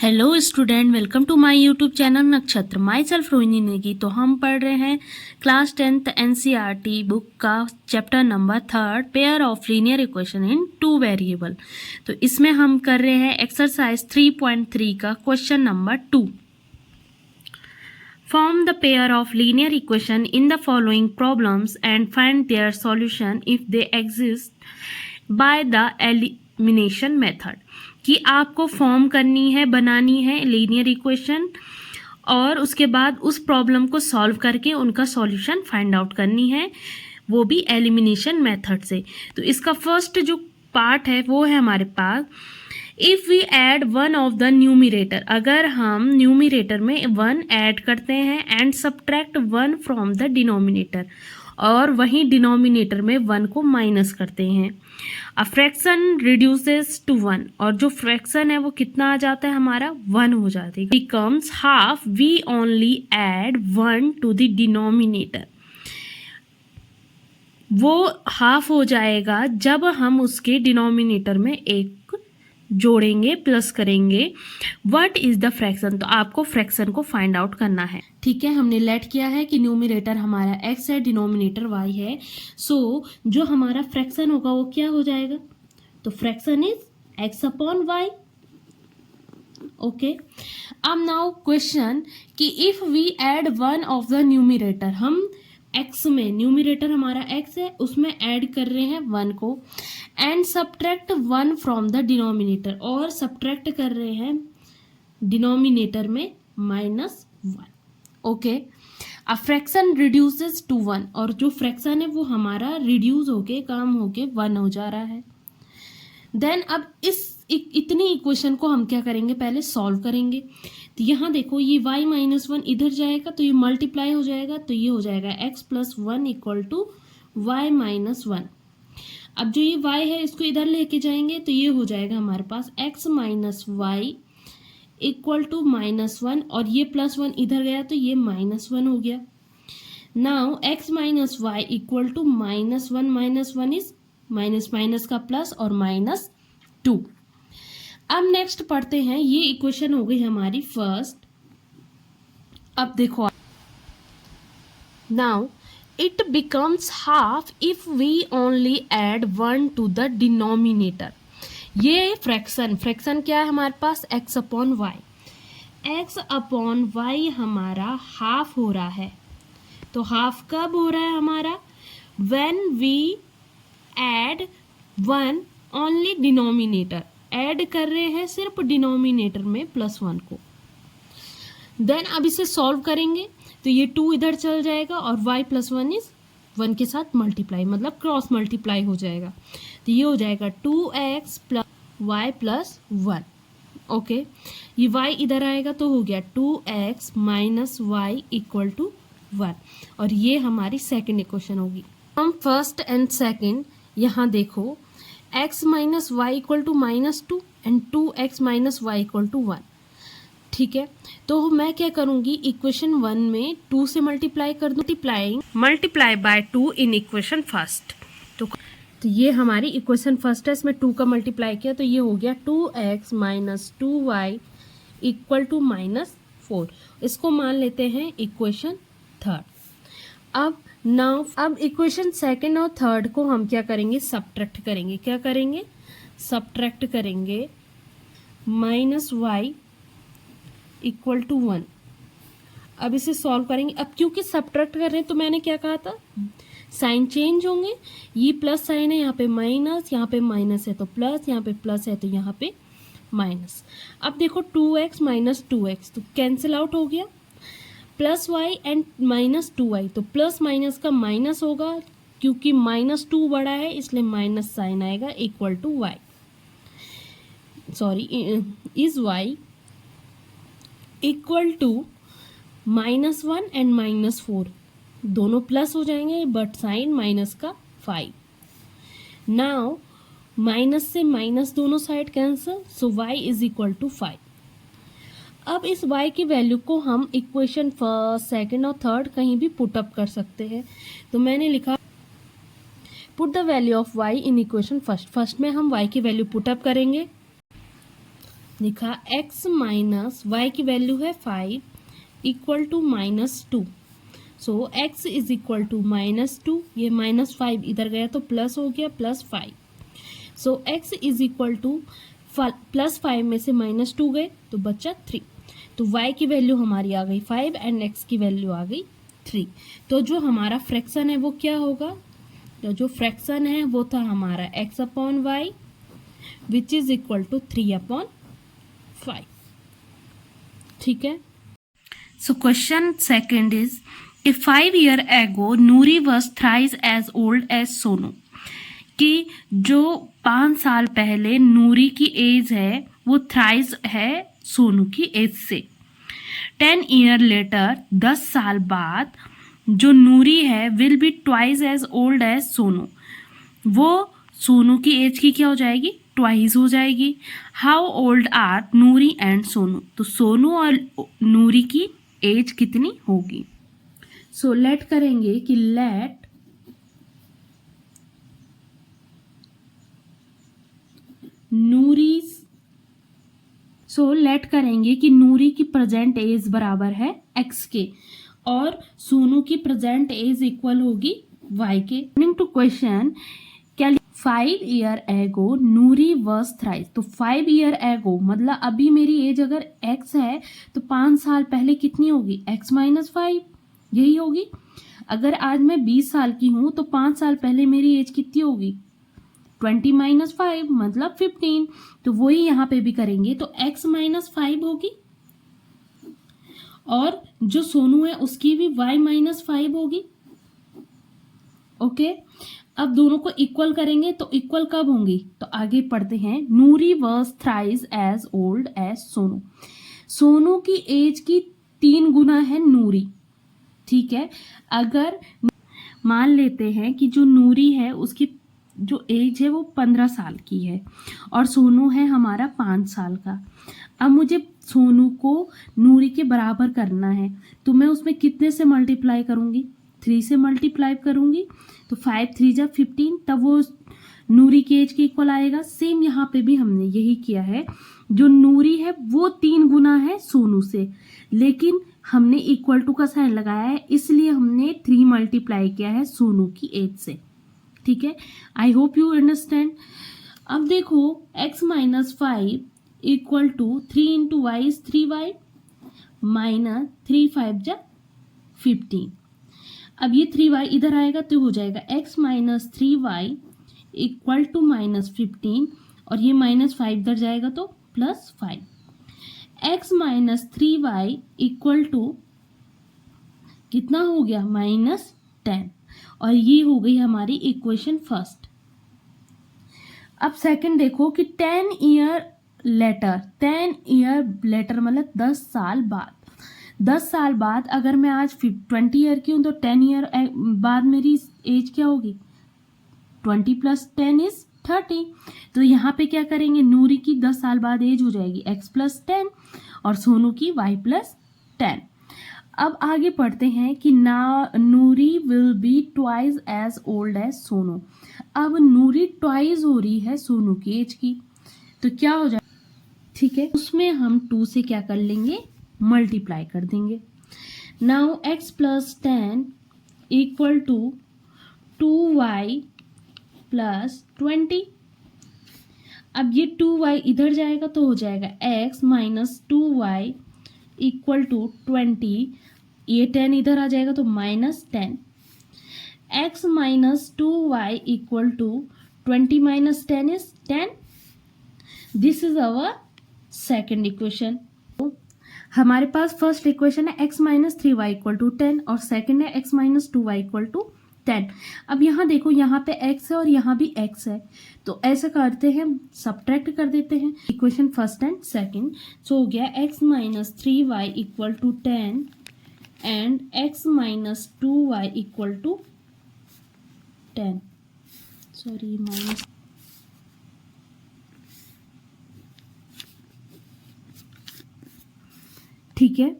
Hello student, welcome to my YouTube channel Nakshatra. Myself Rohini Negi. तो हम पढ़ रहे हैं क्लास 10th एनसीईआरटी बुक का chapter number 3 pair of linear equation in 2 variable. तो इसमें हम कर रहे हैं एक्सरसाइज 3.3 का question number 2। Form the pair of linear equation in the following problems and find their solution if they exist by the elimination method। कि आपको form करनी है, बनानी है लीनियर इक्वेशन और उसके बाद उस प्रॉब्लम को सॉल्व करके उनका सॉल्यूशन फाइंड आउट करनी है, वो भी एलिमिनेशन मेथड से। तो इसका फर्स्ट जो पार्ट है वो है हमारे पास, if we add one of the numerator, अगर हम न्यूमिरेटर में 1 ऐड करते हैं and subtract 1 from the denominator, और वहीं डिनोमिनेटर में 1 को माइनस करते हैं। अ फ्रैक्शन रिड्यूसेस टू 1, और जो फ्रैक्शन है वो कितना आ जाता है हमारा 1 हो जाता है। Becomes half, we only add 1 to the denominator. वो हाफ हो जाएगा जब हम उसके डिनोमिनेटर में 1 जोड़ेंगे, प्लस करेंगे। व्हाट इज द फ्रैक्शन, तो आपको फ्रैक्शन को फाइंड आउट करना है। ठीक है, हमने लेट किया है कि न्यूमिनेटर हमारा x है, डिनोमिनेटर y है। सो जो हमारा फ्रैक्शन होगा वो क्या हो जाएगा, तो fraction is x upon y। Okay, अब नाउ क्वेश्चन कि if we add one of the numerator, हम x में, न्यूमिनेटर हमारा x है, उसमें ऐड कर रहे हैं 1 को and subtract 1 from the denominator, और सब्ट्रैक्ट कर रहे हैं डिनोमिनेटर में -1। Okay, a fraction reduces to 1, और जो फ्रैक्शन है वो हमारा रिड्यूस होके, कम होके 1 हो जा रहा है। देन अब इतनी इक्वेशन को हम क्या करेंगे, पहले सॉल्व करेंगे। तो यहाँ देखो, ये y -1 इधर जाएगा तो ये मल्टीप्लाई हो जाएगा, तो ये हो जाएगा x + 1 = y - 1। अब जो ये y है इसको इधर लेके जाएंगे तो ये हो जाएगा हमारे पास x - y = -1, और ये +1 इधर गया तो ये -1 हो गया। Now x - y = -1 - 1 is minus का प्लस और -2। अब नेक्स्ट पढ़ते हैं, ये इक्वेशन हो गई हमारी फर्स्ट। अब देखो, now it becomes half if we only add 1 to the denominator. ये फ्रैक्शन क्या है हमारे पास, x upon y. x upon y हमारा हाफ हो रहा है। तो हाफ कब हो रहा है हमारा, when we add 1 only denominator, add कर रहे हैं सिर्फ डिनोमिनेटर में +1 को। देन अब इसे सॉल्व करेंगे तो ये 2 इधर चल जाएगा और y + 1 इज 1 के साथ मल्टीप्लाई, मतलब क्रॉस मल्टीप्लाई हो जाएगा। तो ये हो जाएगा 2x + y + 1। ओके, ये y इधर आएगा तो हो गया 2x - y = 1, और ये हमारी सेकेंड इक्वेशन होगी। हम फर्स्ट एंड सेकेंड यहाँ देखो, x - y = -2 and 2x - y = 1। ठीक है, तो मैं क्या करूंगी, इक्वेशन 1 में 2 से मल्टीप्लाई कर दूं, multiply by 2 in equation first. तो ये हमारी इक्वेशन फर्स्ट है, इसमें 2 का मल्टीप्लाई किया तो ये हो गया 2x - 2y = -4। इसको मान लेते हैं इक्वेशन थर्ड। अब इक्वेशन सेकंड और थर्ड को हम क्या करेंगे, सब्ट्रैक्ट करेंगे। क्या करेंगे, सब्ट्रैक्ट करेंगे। -y = 1। अब इसे सॉल्व करेंगे। अब क्योंकि सब्ट्रैक्ट कर रहे हैं तो मैंने क्या कहा था, साइन चेंज होंगे। ये प्लस साइन है, यहाँ पे माइनस, यहाँ पे माइनस है तो प्लस, यहाँ पे प्लस है तो यहाँ पे माइनस। अब देखो 2x - 2x तो कैंसिल आउट हो गया, +y एंड -2y, तो प्लस माइनस का माइनस होगा, क्योंकि -2 बड़ा है इसलिए माइनस साइन आएगा, = y, sorry is y = -1 and -4, दोनों प्लस हो जाएंगे बट साइन माइनस का 5। नाउ माइनस से माइनस दोनों साइड कैंसिल, सो y = 5। अब इस y की वैल्यू को हम इक्वेशन फर्स्ट, सेकंड और थर्ड कहीं भी पुट अप कर सकते हैं। तो मैंने लिखा, put the value of y in equation first. First में हम y की वैल्यू पुट अप करेंगे। लिखा x माइनस वाई की वैल्यू है 5 equal to -2। So x is equal to -2, ये -5 इधर गया तो प्लस हो गया +5। सो x इज इक्वल टू +5 में से -2 गए तो बचा 3। तो y की वैल्यू हमारी आ गई 5 एंड x की वैल्यू आ गई 3। तो जो हमारा फ्रैक्शन है वो क्या होगा, तो जो फ्रैक्शन है वो था हमारा x upon y which is equal to 3/5। ठीक है। सो क्वेश्चन सेकंड इज कि 5 years ago Noori was thrice as old as Sonu, कि जो 5 साल पहले नूरी की एज है वो थ्राइस है सोनू की एज से। 10 years लेटर 10 साल बाद जो नूरी है will be twice as old as Sonu, वो सोनू की एज की क्या हो जाएगी, ट्वाइस हो जाएगी। How old are Noori and Sonu, तो सोनू और नूरी की एज कितनी होगी। सो लेट करेंगे कि लेट नूरी, सो लेट करेंगे कि नूरी की प्रेजेंट एज बराबर है x के और सोनू की प्रेजेंट एज इक्वल होगी y के। अकॉर्डिंग टू क्वेश्चन क्या 5 years ago Noori was thrice, तो 5 years ago मतलब अभी मेरी एज अगर x है तो 5 साल पहले कितनी होगी, x माइनस 5 यही होगी। अगर आज मैं 20 साल की हूं तो 5 साल पहले मेरी एज कितनी होगी, 20 माइनस 5 मतलब 15। तो वही यहाँ पे भी करेंगे तो x माइनस 5 होगी और जो सोनू है उसकी भी y माइनस 5 होगी। ओके, अब दोनों को इक्वल करेंगे तो इक्वल कब होंगी, तो आगे पढ़ते हैं। Noori was thrice as old as Sonu, Sonu की एज की 3 गुना है नूरी। ठीक है, अगर मान लेते हैं कि जो नूरी है उसकी जो एज है वो 15 साल की है और सोनू है हमारा 5 साल का। अब मुझे सोनू को नूरी के बराबर करना है तो मैं उसमें कितने से मल्टीप्लाई करूंगी, 3 से मल्टीप्लाई करूंगी तो 5 3 जा 15, तब वो नूरी की एज के इक्वल आएगा। सेम यहाँ पे भी हमने यही किया है, जो नूरी है वो 3 गुना है सोनू से, लेकिन हमने इक्वल टू का साइन लगाया है इसलिए हमने 3 मल्टीप्लाई किया है सोनू की एज से। ठीक है, आई होप यू अंडरस्टैंड। अब देखो x minus 5 equal to 3 into y is 3y minus 3 5 जा 15। अब ये 3y इधर आएगा तो हो जाएगा x minus 3y equal to minus 15 और ये माइनस 5 इधर जाएगा तो plus 5। x minus 3y equal to कितना हो गया, -10, और ये हो गई हमारी इक्वेशन फर्स्ट। अब सेकंड देखो कि 10 years लेटर मतलब 10 साल बाद, 10 साल बाद अगर मैं आज 20 ईयर की हूँ तो 10 ईयर बाद मेरी एज क्या होगी, 20 + 10 इज 30। तो यहाँ पे क्या करेंगे, नूरी की 10 साल बाद एज हो जाएगी x + 10 और सोनू की y + 10। अब आगे पढ़ते हैं कि Noori will be twice as old as Sonu. अब नूरी ट्वाइस हो रही है सोनू की एज की, तो क्या हो जाए, ठीक है, उसमें हम 2 से क्या कर लेंगे, मल्टीप्लाई कर देंगे। Now x + 10 equal to 2y + 20। अब ये 2y इधर जाएगा तो हो जाएगा x minus 2y equal to 20, ये 10 इधर आ जाएगा तो -10। x minus 2y equal to 20 minus 10 is 10। This is our second equation. हमारे पास फर्स्ट इक्वेशन है x minus 3y equal to 10 और सेकेंड है x minus 2y equal to 10। अब यहाँ देखो, यहाँ पे x है और यहाँ भी x है, तो ऐसा करते हैं, सब्ट्रैक्ट कर देते हैं equation first and second. So हो गया x minus 3y equal to 10 and x minus 2y equal to 10, sorry minus, ठीक है।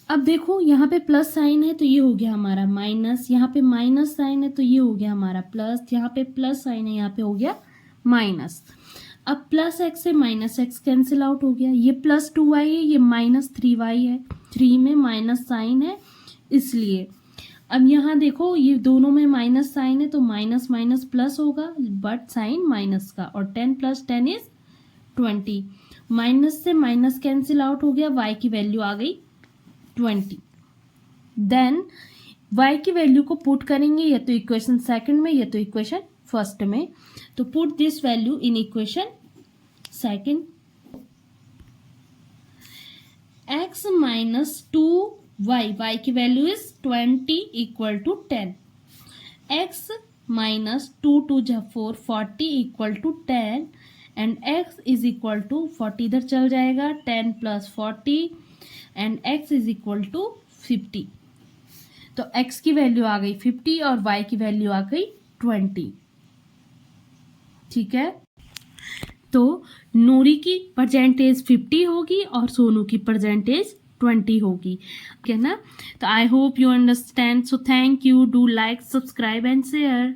अब देखो यहाँ पे प्लस साइन है तो ये हो गया हमारा माइनस, यहाँ पे माइनस साइन है तो ये हो गया हमारा प्लस, यहाँ पे प्लस साइन है यहाँ पे हो गया माइनस। अब प्लस एक्स से माइनस एक्स कैंसिल आउट हो गया, ये प्लस 2y है, ये माइनस 3y है, 3 में माइनस साइन है इसलिए। अब यहाँ देखो ये दोनों में माइनस साइन है तो माइनस माइनस प्लस होगा, बट साइन माइनस का, और 10 + 10 इज 20। माइनस से माइनस कैंसिल आउट हो गया, y की वैल्यू आ गई 20। देन y की वैल्यू को पुट करेंगे या तो इक्वेशन सेकंड में या तो इक्वेशन फर्स्ट में। तो put this value in equation second. x - 2y, y की वैल्यू इज 20 = 10। x - 2 2 जा 4, 40 = 10 and x is equal to 40 इधर चल जाएगा, 10 + 40 and x is equal to 50। तो x की वैल्यू आ गई 50 और y की वैल्यू आ गई 20। ठीक है, तो नूरी की परसेंटेज 50 होगी और सोनू की परसेंटेज 20 होगी। ठीक है ना। तो I hope you understand. So thank you, do like, subscribe and share.